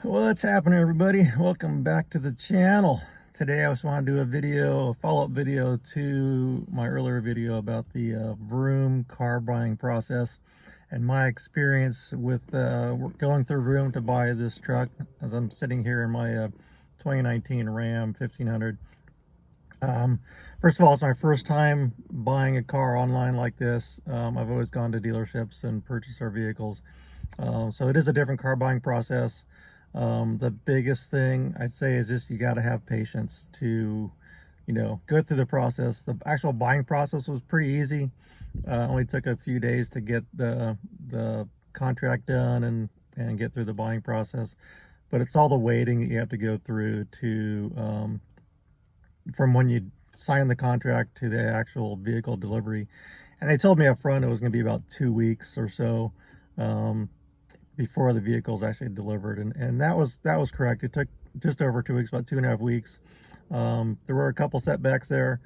What's happening, everybody? Welcome back to the channel. Today I just want to do a follow-up video to my earlier video about the Vroom car buying process and my experience with going through Vroom to buy this truck, as I'm sitting here in my 2019 Ram 1500. First of all, it's my first time buying a car online like this. I've always gone to dealerships and purchased our vehicles. So it is a different car buying process. The biggest thing I'd say is just you got to have patience to, go through the process. The actual buying process was pretty easy. Only took a few days to get the contract done and get through the buying process. But it's all the waiting that you have to go through to from when you sign the contract to the actual vehicle delivery. And they told me up front it was going to be about 2 weeks or so before the vehicle's actually delivered, and that was correct. It took just over 2 weeks, about 2.5 weeks. There were a couple setbacks there,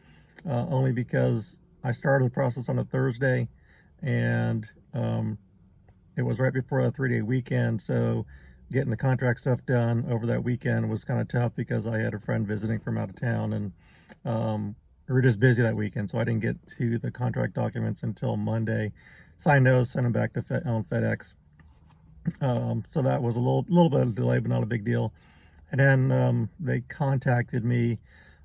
only because I started the process on a Thursday, and it was right before a 3-day weekend, so getting the contract stuff done over that weekend was kind of tough because I had a friend visiting from out of town, and we were just busy that weekend, so I didn't get to the contract documents until Monday. Signed those, sent them back to FedEx. So that was a little bit of a delay, but not a big deal. And then they contacted me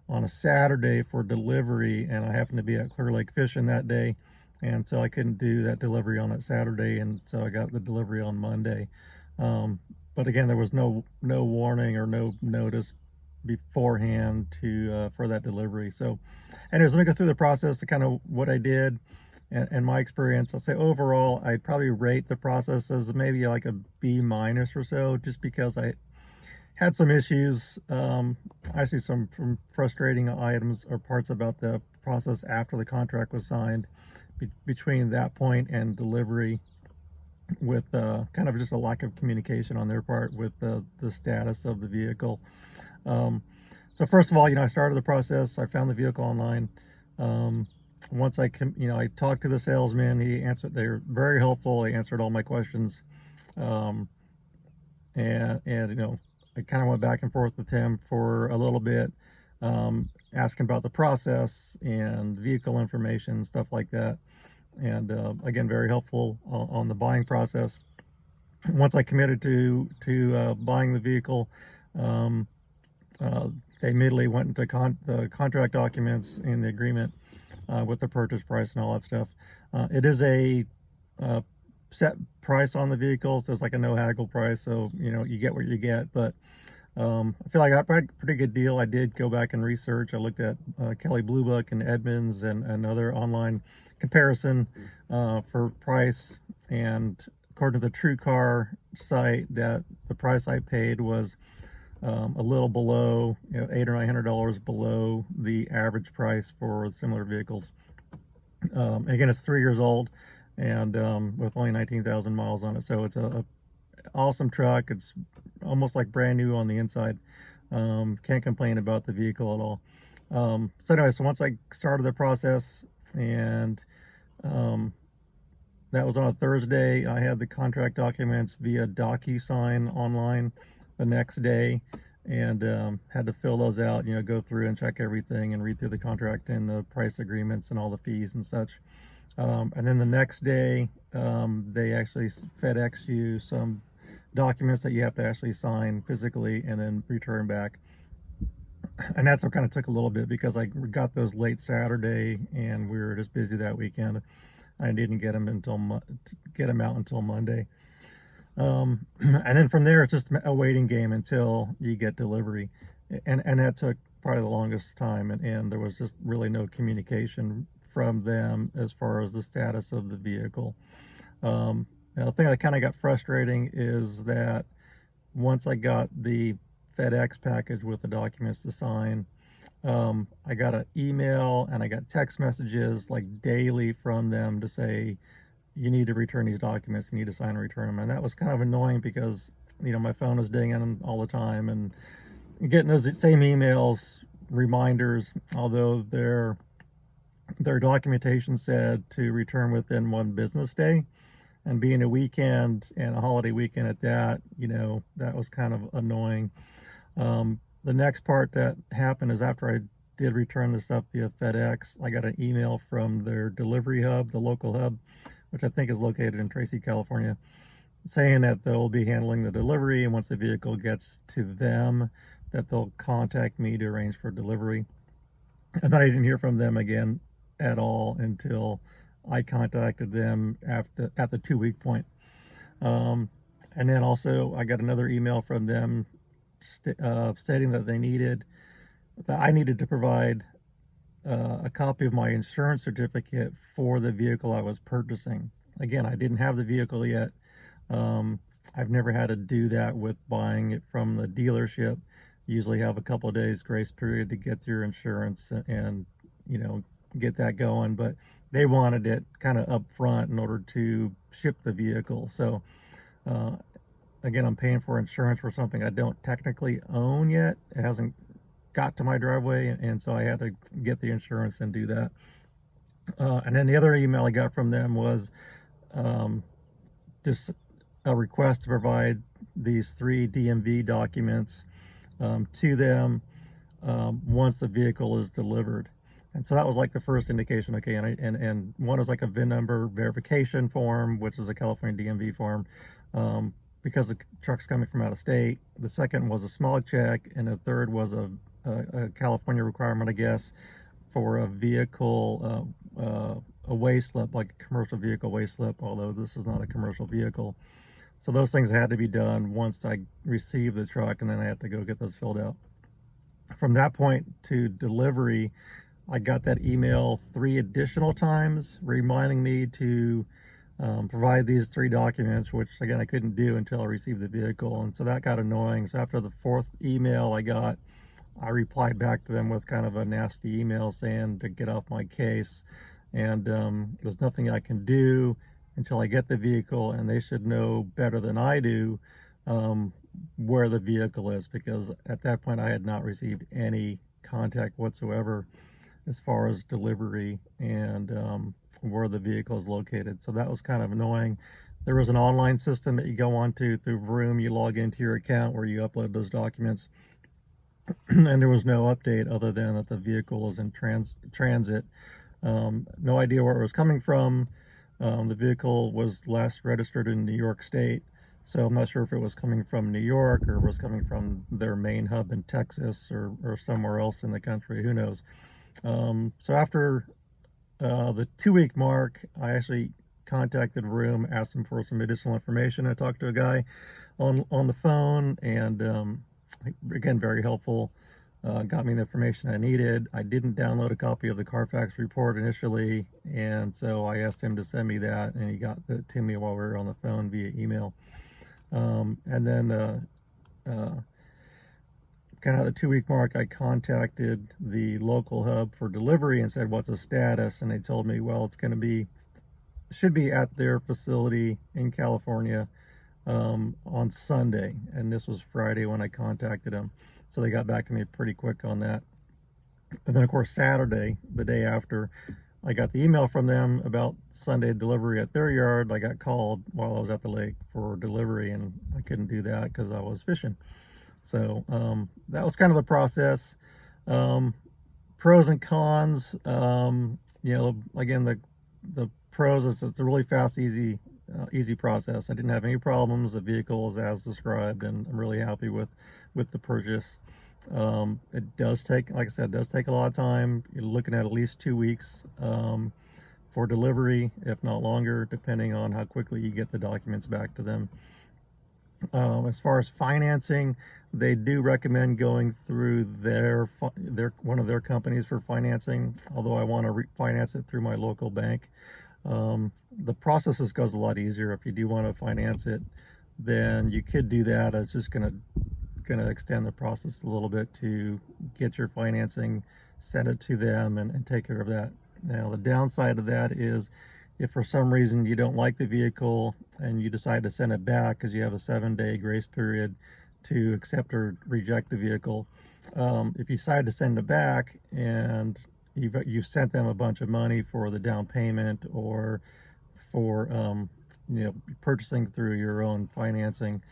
on a Saturday for delivery, and I happened to be at Clear Lake fishing that day, and so I couldn't do that delivery on that Saturday, and so I got the delivery on Monday. But again, there was no warning or no notice beforehand for that delivery. So anyways, let me go through the process to kind of what I did and my experience. I'll say overall I'd probably rate the process as maybe like a B- or so, just because I had some issues, actually some frustrating items or parts about the process after the contract was signed, between that point and delivery, with kind of just a lack of communication on their part with the status of the vehicle. So first of all, I started the process. I found the vehicle online. Once I talked to the salesman, they were very helpful. He answered all my questions. And I kind of went back and forth with him for a little bit, asking about the process and vehicle information, stuff like that. And again, very helpful on the buying process. Once I committed to buying the vehicle, they immediately went into the contract documents and the agreement with the purchase price and all that stuff. It is a set price on the vehicle, so it's like a no haggle price, so you get what you get. But I feel like I got a pretty good deal. I did go back and research. I looked at Kelley Blue Book and Edmunds and another online comparison for price, and according to the True Car site, that the price I paid was a little below, $800 or $900 below the average price for similar vehicles. Again, it's 3 years old, and with only 19,000 miles on it, so it's a awesome truck. It's almost like brand new on the inside. Can't complain about the vehicle at all. So anyway, so once I started the process, and that was on a Thursday, I had the contract documents via DocuSign online the next day, and had to fill those out, go through and check everything and read through the contract and the price agreements and all the fees and such. And then the next day, they actually FedEx you some documents that you have to actually sign physically and then return back. And that's what kind of took a little bit, because I got those late Saturday and we were just busy that weekend. I didn't get them out until Monday. And then from there, it's just a waiting game until you get delivery, and that took probably the longest time, and there was just really no communication from them as far as the status of the vehicle. Now, the thing that kind of got frustrating is that once I got the FedEx package with the documents to sign, I got an email and I got text messages like daily from them to say, you need to return these documents, you need to sign and return them. And that was kind of annoying because, my phone was dinging all the time, and getting those same emails, reminders, although their documentation said to return within 1 business day. and being a weekend and a holiday weekend at that, you know, that was kind of annoying. The next part that happened is after I did return the stuff via FedEx, I got an email from their delivery hub, the local hub, which I think is located in Tracy, California, saying that they'll be handling the delivery, and once the vehicle gets to them, that they'll contact me to arrange for delivery. And then I didn't hear from them again at all until I contacted them at the 2-week point. And then also I got another email from them stating that I needed to provide a copy of my insurance certificate for the vehicle I was purchasing. Again, I didn't have the vehicle yet. I've never had to do that with buying it from the dealership. You usually have a couple of days grace period to get your insurance and, you know, get that going, but they wanted it kind of up front in order to ship the vehicle. So again, I'm paying for insurance for something I don't technically own yet. It hasn't got to my driveway, and so I had to get the insurance and do that. And then the other email I got from them was just a request to provide these 3 DMV documents to them once the vehicle is delivered. And so that was like the first indication. Okay, and one was like a VIN number verification form, which is a California DMV form, because the truck's coming from out of state. The second was a small check, and the third was a California requirement, I guess, for a vehicle, a weigh slip, like a commercial vehicle weigh slip, although this is not a commercial vehicle. So those things had to be done once I received the truck, and then I had to go get those filled out. From that point to delivery, I got that email 3 additional times reminding me to provide these 3 documents, which again I couldn't do until I received the vehicle, and so that got annoying. So after the 4th email I got, I replied back to them with kind of a nasty email saying to get off my case, and there's nothing I can do until I get the vehicle, and they should know better than I do where the vehicle is, because at that point I had not received any contact whatsoever as far as delivery and where the vehicle is located. So that was kind of annoying. There was an online system that you go onto through Vroom. You log into your account where you upload those documents, and there was no update other than that the vehicle is in transit. No idea where it was coming from. The vehicle was last registered in New York State, so I'm not sure if it was coming from New York or was coming from their main hub in Texas or somewhere else in the country. Who knows? So after the 2-week mark, I actually contacted Vroom, asked him for some additional information. I talked to a guy on the phone, and again, very helpful. Got me the information I needed. I didn't download a copy of the Carfax report initially, and so I asked him to send me that, and he got that to me while we were on the phone via email. And then kind of the 2-week mark, I contacted the local hub for delivery and said, what's the status? And they told me, well, should be at their facility in California on Sunday, and this was Friday when I contacted them. So they got back to me pretty quick on that. And then of course Saturday, the day after, I got the email from them about Sunday delivery at their yard. I got called while I was at the lake for delivery, and I couldn't do that because I was fishing. So that was kind of the process. Pros and cons, you know, again, the pros, it's a really fast, easy process. I didn't have any problems. The vehicle is as described, and I'm really happy with the purchase. It does take, like I said, it does take a lot of time. You're looking at least 2 weeks for delivery, if not longer, depending on how quickly you get the documents back to them. As far as financing, they do recommend going through one of their companies for financing, although I want to refinance it through my local bank. The process goes a lot easier. If you do want to finance it, then you could do that. It's just gonna extend the process a little bit to get your financing, send it to them, and take care of that. Now the downside of that is, if for some reason you don't like the vehicle and you decide to send it back, because you have a 7-day grace period to accept or reject the vehicle, if you decide to send it back and you've sent them a bunch of money for the down payment or for purchasing through your own financing,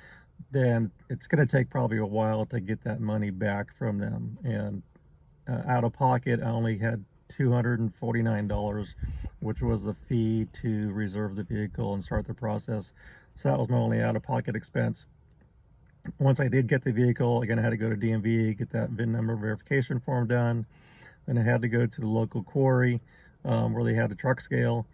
then it's going to take probably a while to get that money back from them. And out of pocket, I only had $249, which was the fee to reserve the vehicle and start the process. So that was my only out of pocket expense. Once I did get the vehicle, again, I had to go to DMV, get that VIN number verification form done. Then I had to go to the local quarry where they had the truck scale.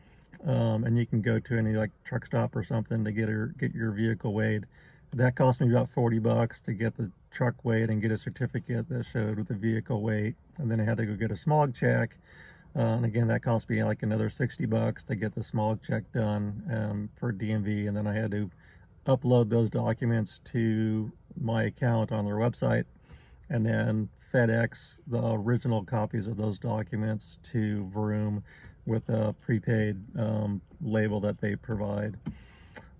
And you can go to any like truck stop or something to get your vehicle weighed. That cost me about $40 to get the truck weighed and get a certificate that showed with the vehicle weight. And then I had to go get a smog check. And again, that cost me like another $60 to get the smog check done for DMV. And then I had to upload those documents to my account on their website, and then FedEx the original copies of those documents to Vroom with a prepaid label that they provide.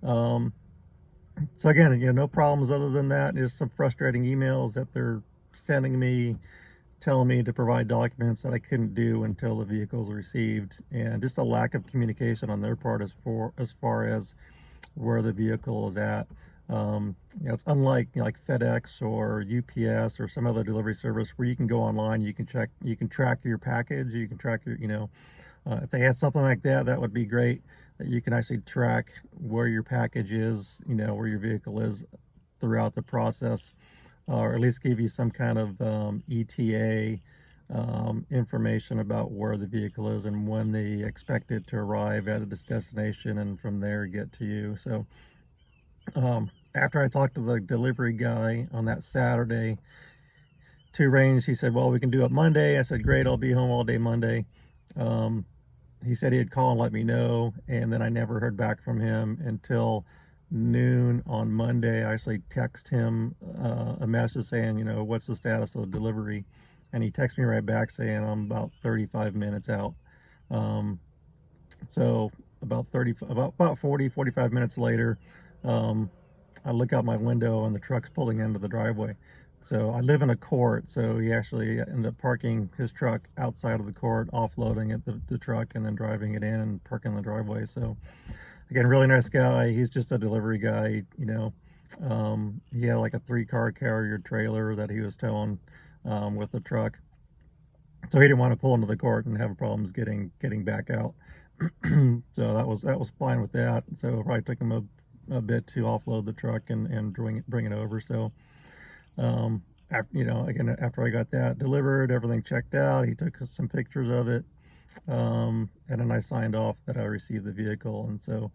So again, no problems other than that. There's some frustrating emails that they're sending me, telling me to provide documents that I couldn't do until the vehicle's received, and just a lack of communication on their part as far as where the vehicle is at. It's unlike like FedEx or UPS or some other delivery service where you can go online, you can track your package, you can track your, if they had something like that, that would be great, that you can actually track where your package is, where your vehicle is throughout the process, or at least give you some kind of ETA information about where the vehicle is and when they expect it to arrive at its destination, and from there get to you. So after I talked to the delivery guy on that Saturday to arrange, he said, well, we can do it Monday. I said, great, I'll be home all day Monday. He said he'd call and let me know, and then I never heard back from him until noon on Monday. I actually texted him a message saying, what's the status of the delivery? And he texted me right back saying I'm about 35 minutes out. So about 45 minutes later, I look out my window and the truck's pulling into the driveway. So I live in a court, so he actually ended up parking his truck outside of the court, offloading it, the truck, and then driving it in and parking in the driveway. So again, really nice guy. He's just a delivery guy, he had like a 3-car carrier trailer that he was towing with the truck. So he didn't want to pull into the court and have problems getting back out. So that was fine with that. So it probably took him a bit to offload the truck and bring it over. So after I got that delivered, everything checked out, he took some pictures of it, and then I signed off that I received the vehicle. And so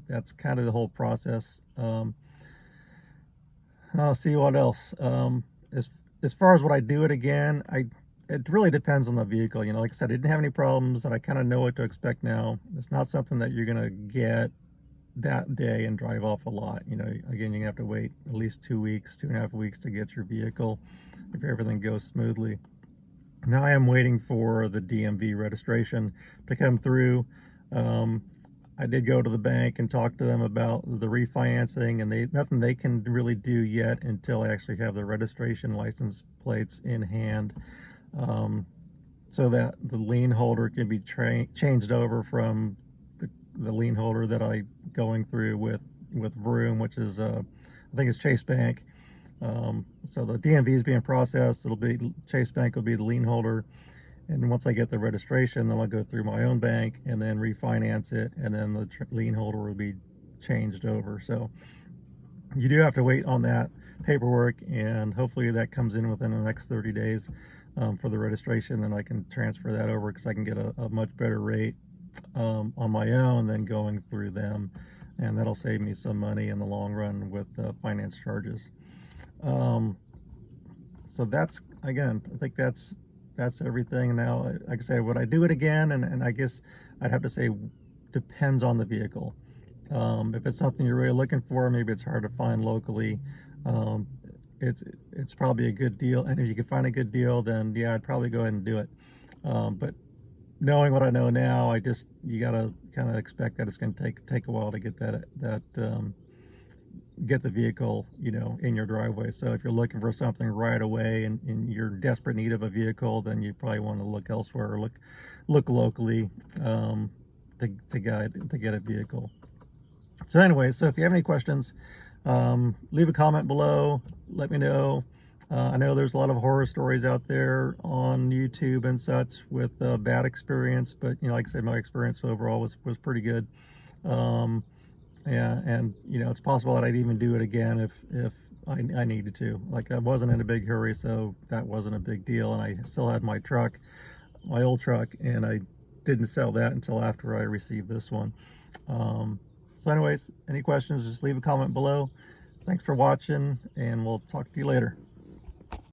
that's kind of the whole process. I'll see what else. As far as would I do it again, it really depends on the vehicle. Like I said, I didn't have any problems, and I kind of know what to expect now. It's not something that you're gonna get that day and drive off a lot. Again, you have to wait at least 2 weeks, 2.5 weeks to get your vehicle if everything goes smoothly. Now I am waiting for the DMV registration to come through. I did go to the bank and talk to them about the refinancing, and nothing they can really do yet until I actually have the registration license plates in hand, so that the lien holder can be changed over from the lien holder that I going through with Vroom, which is I think it's Chase Bank. So the DMV is being processed. It'll be Chase Bank will be the lien holder, and once I get the registration, then I'll go through my own bank and then refinance it, and then the lien holder will be changed over. So you do have to wait on that paperwork, and hopefully that comes in within the next 30 days for the registration. Then I can transfer that over, because I can get a much better rate on my own than going through them, and that'll save me some money in the long run with finance charges. So that's, again, I think that's everything. Now, like I say, would I do it again? And I guess I'd have to say depends on the vehicle. If it's something you're really looking for, maybe it's hard to find locally, it's probably a good deal. And if you can find a good deal, then yeah, I'd probably go ahead and do it. But knowing what I know now, you gotta kind of expect that it's going to take a while to get get the vehicle, in your driveway. So if you're looking for something right away and you're in desperate need of a vehicle, then you probably want to look elsewhere or look locally to get a vehicle. So anyway, so if you have any questions, leave a comment below, let me know. I know there's a lot of horror stories out there on YouTube and such with bad experience, but you know, like I said, my experience overall was pretty good. And you know, it's possible that I'd even do it again if I needed to. Like, I wasn't in a big hurry, so that wasn't a big deal, and I still had my truck, my old truck, and I didn't sell that until after I received this one. So anyways, any questions, just leave a comment below. Thanks for watching, and we'll talk to you later.